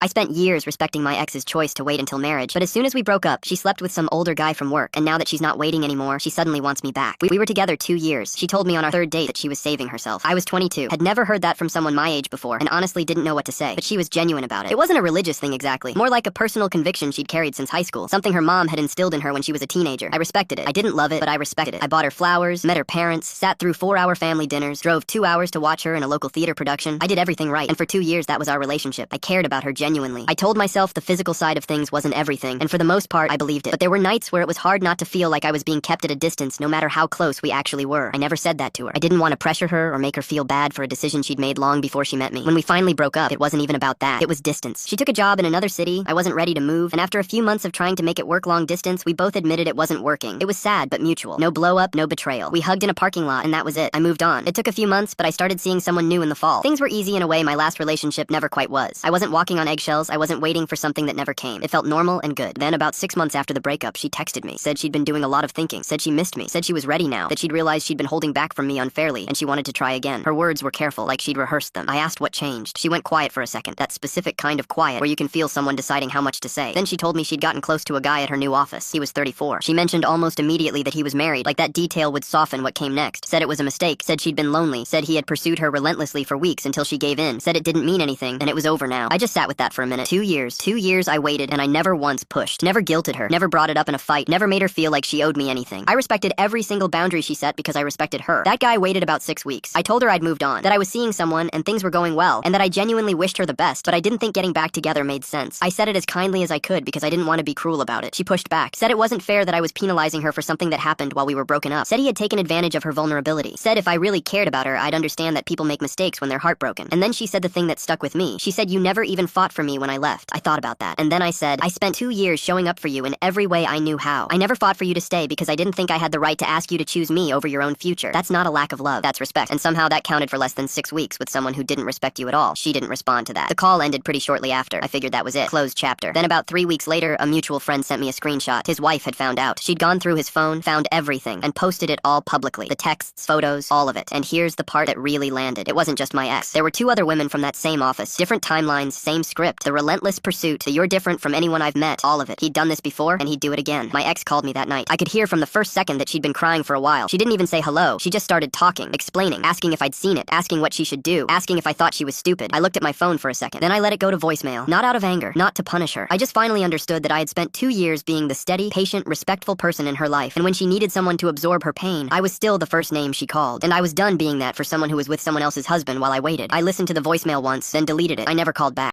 I spent years respecting my ex's choice to wait until marriage, but as soon as we broke up, she slept with some older guy from work, and now that she's not waiting anymore, she suddenly wants me back. We were together 2 years. She told me on our 3rd date that she was saving herself. I was 22, had never heard that from someone my age before, and honestly didn't know what to say, but she was genuine about it. It wasn't a religious thing exactly, more like a personal conviction she'd carried since high school, something her mom had instilled in her when she was a teenager. I respected it. I didn't love it, but I respected it. I bought her flowers, met her parents, sat through 4-hour family dinners, drove 2 hours to watch her in a local theater production. I did everything right, and for 2 years that was our relationship. I cared about her genuinely. I told myself the physical side of things wasn't everything, and for the most part, I believed it. But there were nights where it was hard not to feel like I was being kept at a distance no matter how close we actually were. I never said that to her. I didn't want to pressure her or make her feel bad for a decision she'd made long before she met me. When we finally broke up, it wasn't even about that. It was distance. She took a job in another city, I wasn't ready to move, and after a few months of trying to make it work long distance, we both admitted it wasn't working. It was sad, but mutual. No blow up, no betrayal. We hugged in a parking lot, and that was it. I moved on. It took a few months, but I started seeing someone new in the fall. Things were easy in a way my last relationship never quite was. I wasn't walking on eggshells, I wasn't waiting for something that never came. It felt normal and good. Then about 6 months after the breakup, she texted me, said she'd been doing a lot of thinking, said she missed me, said she was ready now, that she'd realized she'd been holding back from me unfairly, and she wanted to try again. Her words were careful, like she'd rehearsed them. I asked what changed. She went quiet for a second, that specific kind of quiet where you can feel someone deciding how much to say. Then she told me she'd gotten close to a guy at her new office. He was 34. She mentioned almost immediately that he was married, like that detail would soften what came next. Said it was a mistake, said she'd been lonely, said he had pursued her relentlessly for weeks until she gave in, said it didn't mean anything, and it was over now. I just sat with that for a minute. 2 years. 2 years I waited, and I never once pushed, never guilted her, never brought it up in a fight, never made her feel like she owed me anything. I respected every single boundary she set because I respected her. That guy waited about 6 weeks. I told her I'd moved on, that I was seeing someone and things were going well, and that I genuinely wished her the best, but I didn't think getting back together made sense. I said it as kindly as I could because I didn't want to be cruel about it. She pushed back, said it wasn't fair that I was penalizing her for something that happened while we were broken up, said he had taken advantage of her vulnerability, said if I really cared about her, I'd understand that people make mistakes when they're heartbroken. And then she said the thing that stuck with me. She said, "You never even fought for me when I left." I thought about that. And then I said, "I spent 2 years showing up for you in every way I knew how. I never fought for you to stay because I didn't think I had the right to ask you to choose me over your own future. That's not a lack of love. That's respect." And somehow that counted for less than 6 weeks with someone who didn't respect you at all. She didn't respond to that. The call ended pretty shortly after. I figured that was it. Closed chapter. Then about 3 weeks later, a mutual friend sent me a screenshot. His wife had found out. She'd gone through his phone, found everything, and posted it all publicly. The texts, photos, all of it. And here's the part that really landed. It wasn't just my ex. There were 2 other women from that same office. Different timelines, same script. The relentless pursuit, the "you're different from anyone I've met," all of it. He'd done this before, and he'd do it again. My ex called me that night. I could hear from the first second that she'd been crying for a while. She didn't even say hello. She just started talking, explaining, asking if I'd seen it, asking what she should do, asking if I thought she was stupid. I looked at my phone for a second. Then I let it go to voicemail. Not out of anger, not to punish her. I just finally understood that I had spent 2 years being the steady, patient, respectful person in her life, and when she needed someone to absorb her pain, I was still the first name she called. And I was done being that for someone who was with someone else's husband while I waited. I listened to the voicemail once, then deleted it. I never called back.